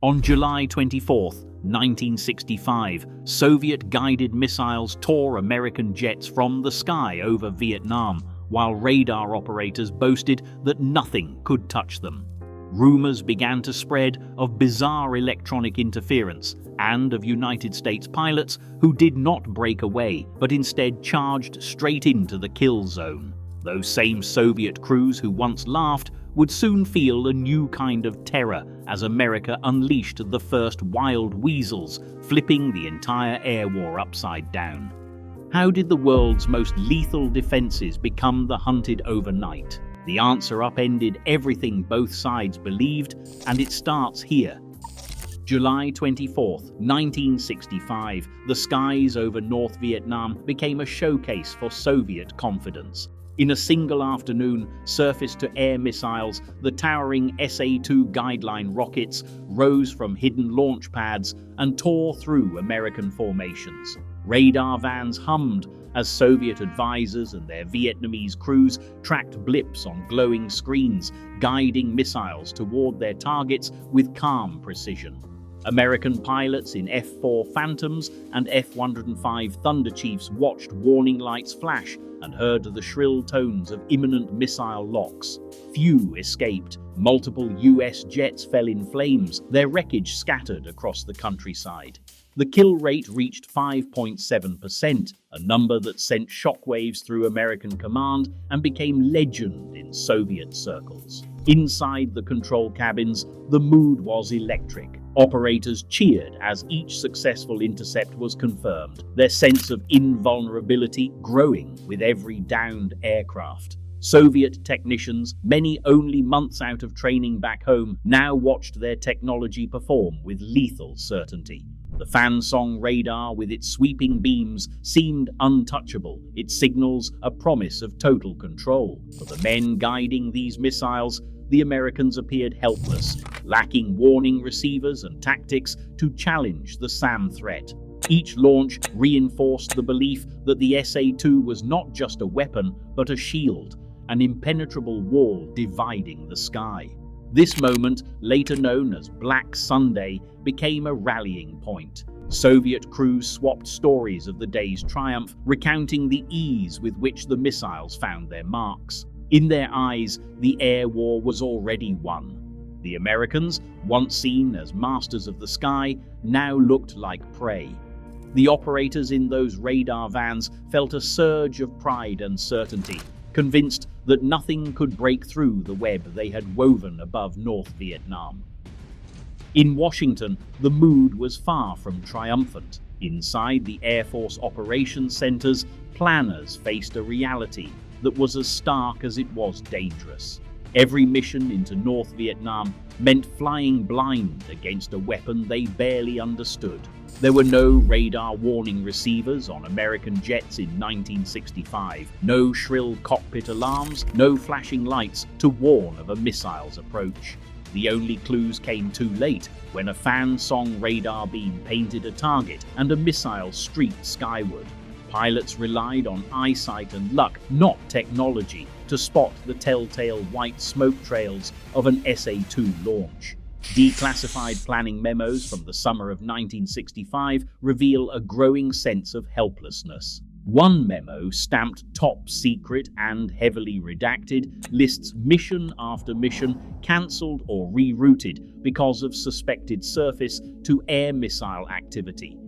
On July 24, 1965, Soviet-guided missiles tore American jets from the sky over Vietnam, while radar operators boasted that nothing could touch them. Rumors began to spread of bizarre electronic interference and of United States pilots who did not break away, but instead charged straight into the kill zone. Those same Soviet crews who once laughed would soon feel a new kind of terror as America unleashed the first Wild Weasels, flipping the entire air war upside down. How did the world's most lethal defenses become the hunted overnight? The answer upended everything both sides believed, and it starts here. July 24, 1965, the skies over North Vietnam became a showcase for Soviet confidence. In a single afternoon, surface-to-air missiles, the towering SA-2 guideline rockets rose from hidden launch pads and tore through American formations. Radar vans hummed as Soviet advisors and their Vietnamese crews tracked blips on glowing screens, guiding missiles toward their targets with calm precision. American pilots in F-4 Phantoms and F-105 Thunder Chiefs watched warning lights flash and heard the shrill tones of imminent missile locks. Few escaped. Multiple US jets fell in flames, their wreckage scattered across the countryside. The kill rate reached 5.7%, a number that sent shockwaves through American command and became legend in Soviet circles. Inside the control cabins, the mood was electric. Operators cheered as each successful intercept was confirmed, their sense of invulnerability growing with every downed aircraft. Soviet technicians, many only months out of training back home, now watched their technology perform with lethal certainty. The Fansong radar, with its sweeping beams, seemed untouchable, its signals a promise of total control. For the men guiding these missiles, the Americans appeared helpless, lacking warning receivers and tactics to challenge the SAM threat. Each launch reinforced the belief that the SA-2 was not just a weapon, but a shield, an impenetrable wall dividing the sky. This moment, later known as Black Sunday, became a rallying point. Soviet crews swapped stories of the day's triumph, recounting the ease with which the missiles found their marks. In their eyes, the air war was already won. The Americans, once seen as masters of the sky, now looked like prey. The operators in those radar vans felt a surge of pride and certainty, convinced that nothing could break through the web they had woven above North Vietnam. In Washington, the mood was far from triumphant. Inside the Air Force operations centers, planners faced a reality that was as stark as it was dangerous. Every mission into North Vietnam meant flying blind against a weapon they barely understood. There were no radar warning receivers on American jets in 1965, no shrill cockpit alarms, no flashing lights to warn of a missile's approach. The only clues came too late, when a Fansong radar beam painted a target and a missile streaked skyward. Pilots relied on eyesight and luck, not technology, to spot the telltale white smoke trails of an SA-2 launch. Declassified planning memos from the summer of 1965 reveal a growing sense of helplessness. One memo, stamped top secret and heavily redacted, lists mission after mission cancelled or rerouted because of suspected surface-to-air missile activity.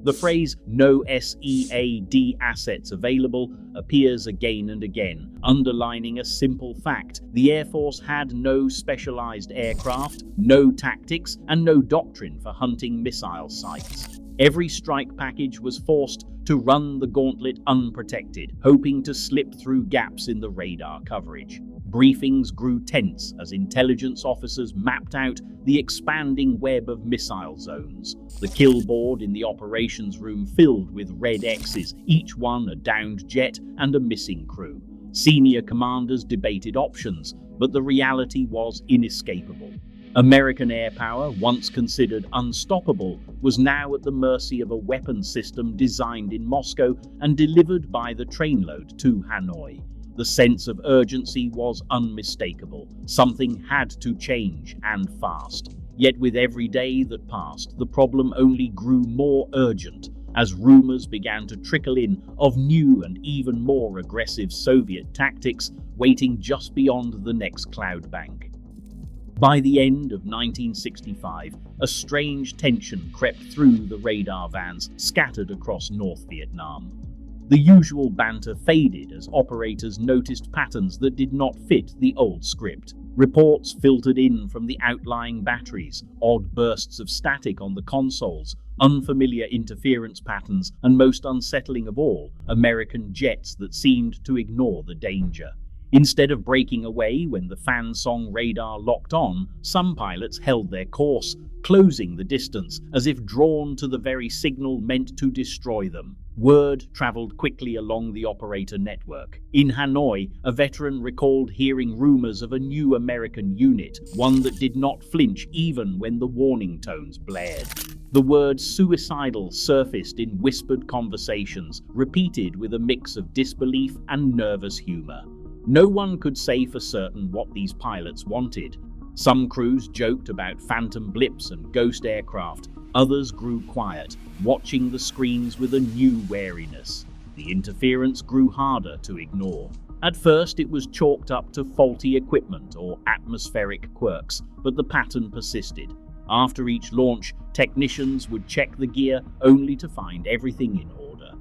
The phrase "no SEAD assets available" appears again and again, underlining a simple fact: the Air Force had no specialized aircraft, no tactics, and no doctrine for hunting missile sites. Every strike package was forced to run the gauntlet unprotected, hoping to slip through gaps in the radar coverage. Briefings grew tense as intelligence officers mapped out the expanding web of missile zones. The kill board in the operations room filled with red X's, each one a downed jet and a missing crew. Senior commanders debated options, but the reality was inescapable. American air power, once considered unstoppable, was now at the mercy of a weapons system designed in Moscow and delivered by the trainload to Hanoi. The sense of urgency was unmistakable. Something had to change, and fast. Yet with every day that passed, the problem only grew more urgent as rumors began to trickle in of new and even more aggressive Soviet tactics waiting just beyond the next cloud bank. By the end of 1965, a strange tension crept through the radar vans scattered across North Vietnam. The usual banter faded as operators noticed patterns that did not fit the old script. Reports filtered in from the outlying batteries, odd bursts of static on the consoles, unfamiliar interference patterns, and most unsettling of all, American jets that seemed to ignore the danger. Instead of breaking away when the fan-song radar locked on, some pilots held their course, closing the distance as if drawn to the very signal meant to destroy them. Word traveled quickly along the operator network. In Hanoi, a veteran recalled hearing rumors of a new American unit, one that did not flinch even when the warning tones blared. The word suicidal surfaced in whispered conversations, repeated with a mix of disbelief and nervous humor. No one could say for certain what these pilots wanted. Some crews joked about phantom blips and ghost aircraft. Others grew quiet, watching the screens with a new wariness. The interference grew harder to ignore. At first, it was chalked up to faulty equipment or atmospheric quirks, but the pattern persisted. After each launch, technicians would check the gear only to find everything in order.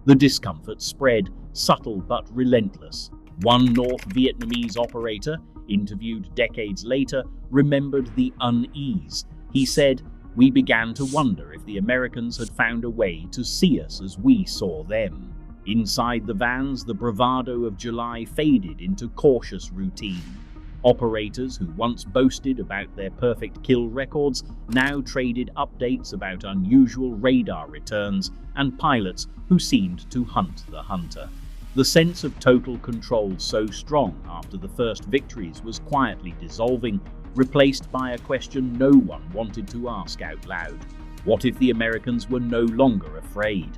The discomfort spread, subtle but relentless. One North Vietnamese operator, interviewed decades later, remembered the unease. He said, "We began to wonder if the Americans had found a way to see us as we saw them." Inside the vans, the bravado of July faded into cautious routine. Operators who once boasted about their perfect kill records now traded updates about unusual radar returns and pilots who seemed to hunt the hunter. The sense of total control so strong after the first victories was quietly dissolving, replaced by a question no one wanted to ask out loud. What if the Americans were no longer afraid?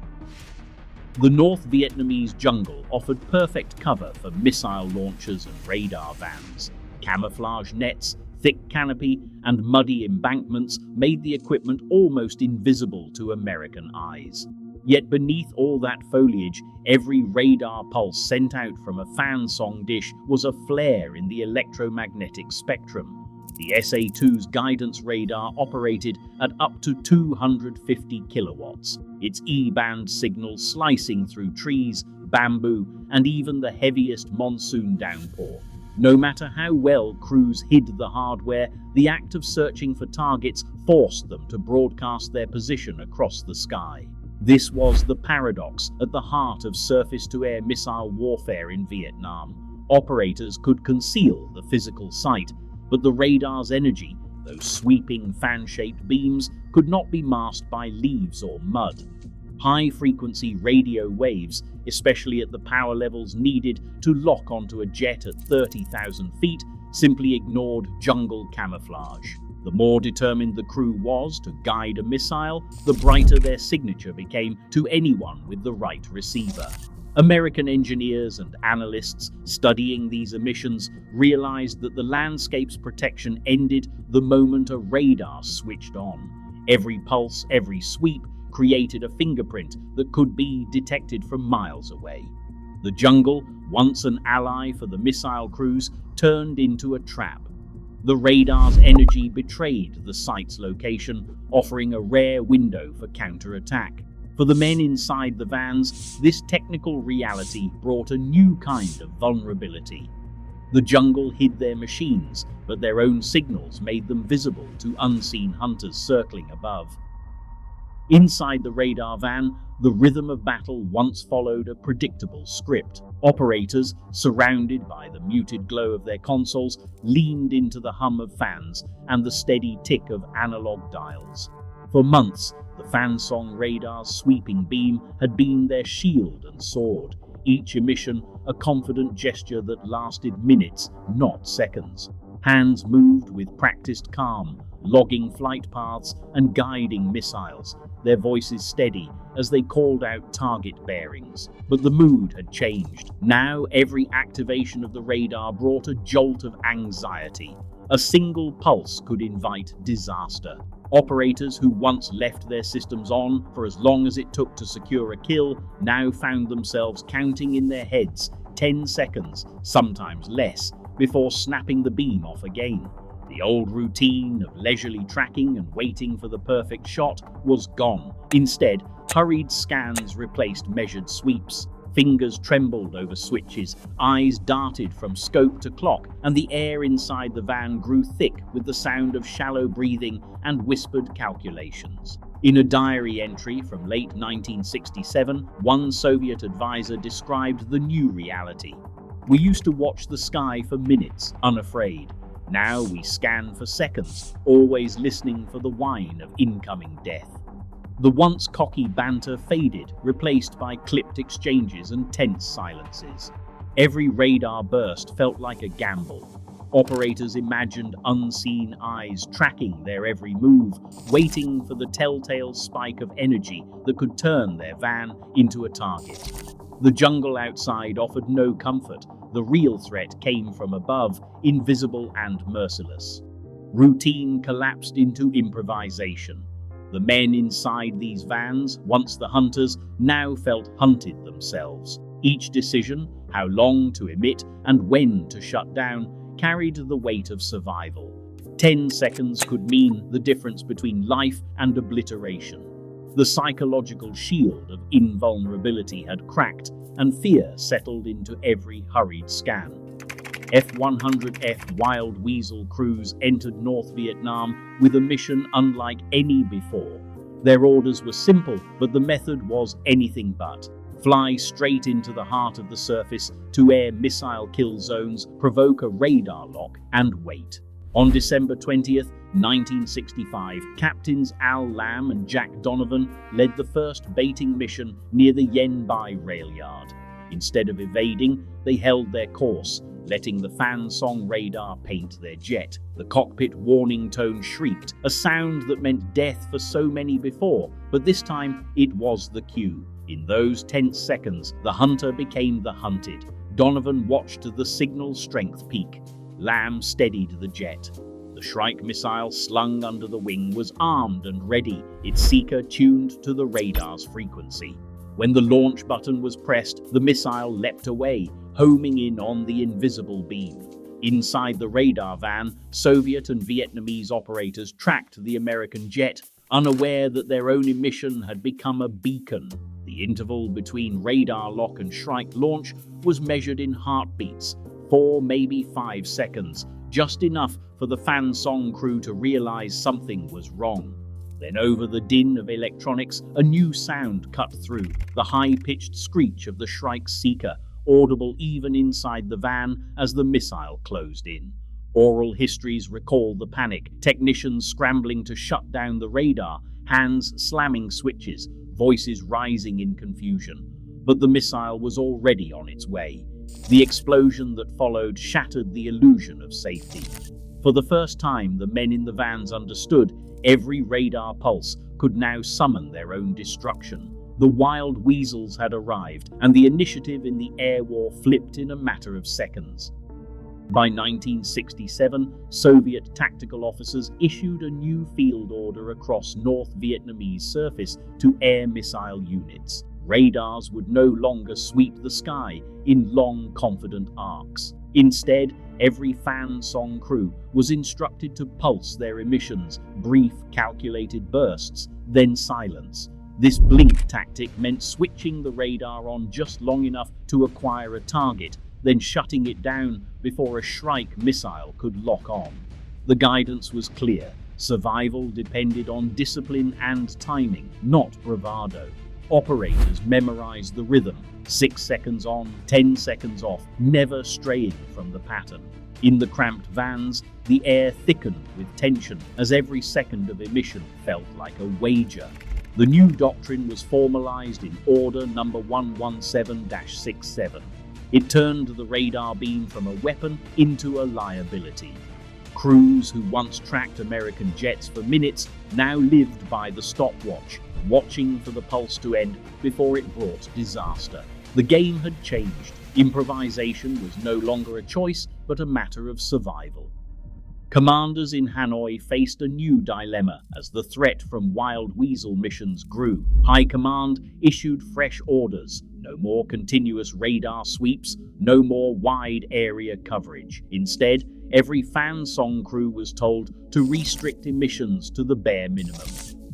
The North Vietnamese jungle offered perfect cover for missile launchers and radar vans. Camouflage nets, thick canopy, and muddy embankments made the equipment almost invisible to American eyes. Yet beneath all that foliage, every radar pulse sent out from a fan-song dish was a flare in the electromagnetic spectrum. The SA-2's guidance radar operated at up to 250 kilowatts, its E-band signal slicing through trees, bamboo, and even the heaviest monsoon downpour. No matter how well crews hid the hardware, the act of searching for targets forced them to broadcast their position across the sky. This was the paradox at the heart of surface-to-air missile warfare in Vietnam. Operators could conceal the physical sight, but the radar's energy, those sweeping fan-shaped beams, could not be masked by leaves or mud. High-frequency radio waves, especially at the power levels needed to lock onto a jet at 30,000 feet, simply ignored jungle camouflage. The more determined the crew was to guide a missile, the brighter their signature became to anyone with the right receiver. American engineers and analysts studying these emissions realized that the landscape's protection ended the moment a radar switched on. Every pulse, every sweep created a fingerprint that could be detected from miles away. The jungle, once an ally for the missile crews, turned into a trap. The radar's energy betrayed the site's location, offering a rare window for counterattack. For the men inside the vans, this technical reality brought a new kind of vulnerability. The jungle hid their machines, but their own signals made them visible to unseen hunters circling above. Inside the radar van, the rhythm of battle once followed a predictable script. Operators, surrounded by the muted glow of their consoles, leaned into the hum of fans and the steady tick of analog dials. For months, the fan-song radar's sweeping beam had been their shield and sword, each emission a confident gesture that lasted minutes, not seconds. Hands moved with practiced calm, logging flight paths and guiding missiles, their voices steady as they called out target bearings. But the mood had changed. Now every activation of the radar brought a jolt of anxiety. A single pulse could invite disaster. Operators who once left their systems on for as long as it took to secure a kill now found themselves counting in their heads 10 seconds, sometimes less, before snapping the beam off again. The old routine of leisurely tracking and waiting for the perfect shot was gone. Instead, hurried scans replaced measured sweeps. Fingers trembled over switches, eyes darted from scope to clock, and the air inside the van grew thick with the sound of shallow breathing and whispered calculations. In a diary entry from late 1967, one Soviet advisor described the new reality. "We used to watch the sky for minutes, unafraid. Now we scan for seconds, always listening for the whine of incoming death." The once cocky banter faded, replaced by clipped exchanges and tense silences. Every radar burst felt like a gamble. Operators imagined unseen eyes tracking their every move, waiting for the telltale spike of energy that could turn their van into a target. The jungle outside offered no comfort. The real threat came from above, invisible and merciless. Routine collapsed into improvisation. The men inside these vans, once the hunters, now felt hunted themselves. Each decision, how long to emit and when to shut down, carried the weight of survival. 10 seconds could mean the difference between life and obliteration. The psychological shield of invulnerability had cracked, and fear settled into every hurried scan. F-100F Wild Weasel crews entered North Vietnam with a mission unlike any before. Their orders were simple, but the method was anything but. Fly straight into the heart of the surface to air missile kill zones, provoke a radar lock, and wait. On December 20th, 1965, Captains Al Lam and Jack Donovan led the first baiting mission near the Yen Bai rail yard. Instead of evading, they held their course, letting the fan song radar paint their jet. The cockpit warning tone shrieked, a sound that meant death for so many before, but this time it was the cue. In those tense seconds, the hunter became the hunted. Donovan watched the signal strength peak. Lamb steadied the jet. The Shrike missile slung under the wing was armed and ready, its seeker tuned to the radar's frequency. When the launch button was pressed, the missile leapt away, homing in on the invisible beam. Inside the radar van, Soviet and Vietnamese operators tracked the American jet, unaware that their own emission had become a beacon. The interval between radar lock and Shrike launch was measured in heartbeats, 4, maybe 5 seconds, just enough for the fan song crew to realize something was wrong. Then over the din of electronics, a new sound cut through, the high-pitched screech of the Shrike's seeker, audible even inside the van as the missile closed in. Oral histories recall the panic, technicians scrambling to shut down the radar, hands slamming switches, voices rising in confusion. But the missile was already on its way. The explosion that followed shattered the illusion of safety. For the first time, the men in the vans understood every radar pulse could now summon their own destruction. The Wild Weasels had arrived, and the initiative in the air war flipped in a matter of seconds. By 1967, Soviet tactical officers issued a new field order across North Vietnamese surface to air missile units. Radars would no longer sweep the sky in long, confident arcs. Instead, every fan song crew was instructed to pulse their emissions, brief, calculated bursts, then silence. This blink tactic meant switching the radar on just long enough to acquire a target, then shutting it down before a Shrike missile could lock on. The guidance was clear. Survival depended on discipline and timing, not bravado. Operators memorized the rhythm, 6 seconds on, 10 seconds off, never straying from the pattern. In the cramped vans, the air thickened with tension as every second of emission felt like a wager. The new doctrine was formalized in Order number 117-67. It turned the radar beam from a weapon into a liability. Crews who once tracked American jets for minutes now lived by the stopwatch, watching for the pulse to end before it brought disaster. The game had changed. Improvisation was no longer a choice, but a matter of survival. Commanders in Hanoi faced a new dilemma as the threat from Wild Weasel missions grew. High Command issued fresh orders. No more continuous radar sweeps, no more wide area coverage. Instead, every fan song crew was told to restrict emissions to the bare minimum.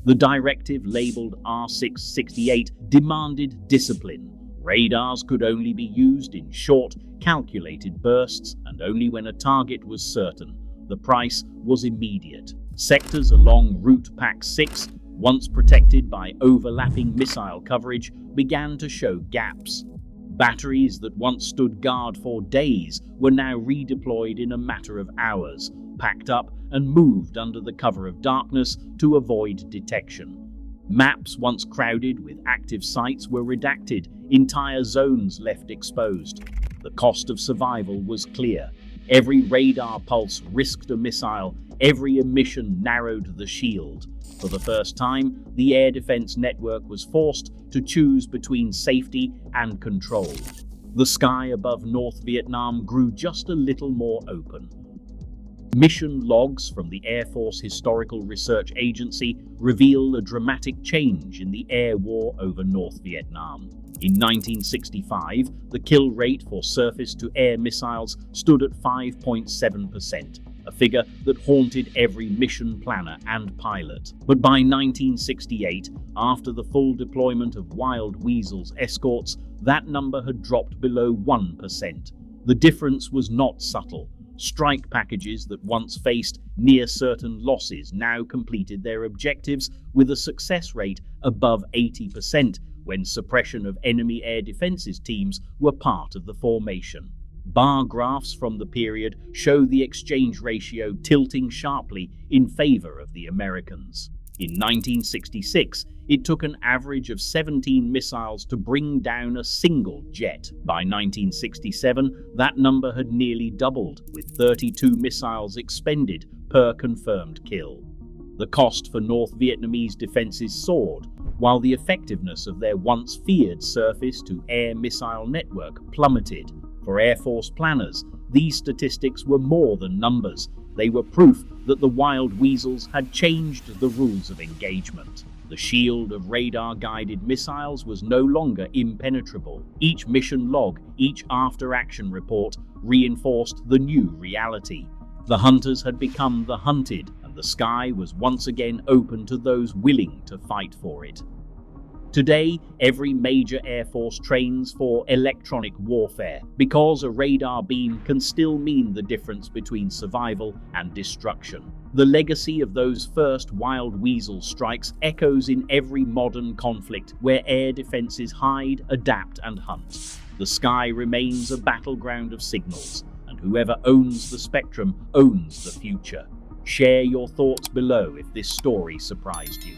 The directive, labeled R668, demanded discipline. Radars could only be used in short, calculated bursts and only when a target was certain. The price was immediate. Sectors along Route Pac 6, once protected by overlapping missile coverage, began to show gaps. Batteries that once stood guard for days were now redeployed in a matter of hours, packed up and moved under the cover of darkness to avoid detection. Maps once crowded with active sites were redacted, entire zones left exposed. The cost of survival was clear. Every radar pulse risked a missile, every emission narrowed the shield. For the first time, the air defense network was forced to choose between safety and control. The sky above North Vietnam grew just a little more open. Mission logs from the Air Force Historical Research Agency reveal a dramatic change in the air war over North Vietnam. In 1965, the kill rate for surface-to-air missiles stood at 5.7%, a figure that haunted every mission planner and pilot. But by 1968, after the full deployment of Wild Weasels escorts, that number had dropped below 1%. The difference was not subtle. Strike packages that once faced near-certain losses now completed their objectives with a success rate above 80% when suppression of enemy air defenses teams were part of the formation. Bar graphs from the period show the exchange ratio tilting sharply in favor of the Americans. In 1966, it took an average of 17 missiles to bring down a single jet. By 1967, that number had nearly doubled, with 32 missiles expended per confirmed kill. The cost for North Vietnamese defenses soared, while the effectiveness of their once feared surface-to-air missile network plummeted. For Air Force planners, these statistics were more than numbers. They were proof that the Wild Weasels had changed the rules of engagement. The shield of radar-guided missiles was no longer impenetrable. Each mission log, each after-action report reinforced the new reality. The hunters had become the hunted, and the sky was once again open to those willing to fight for it. Today, every major Air Force trains for electronic warfare, because a radar beam can still mean the difference between survival and destruction. The legacy of those first Wild Weasel strikes echoes in every modern conflict where air defenses hide, adapt, and hunt. The sky remains a battleground of signals, and whoever owns the spectrum owns the future. Share your thoughts below if this story surprised you.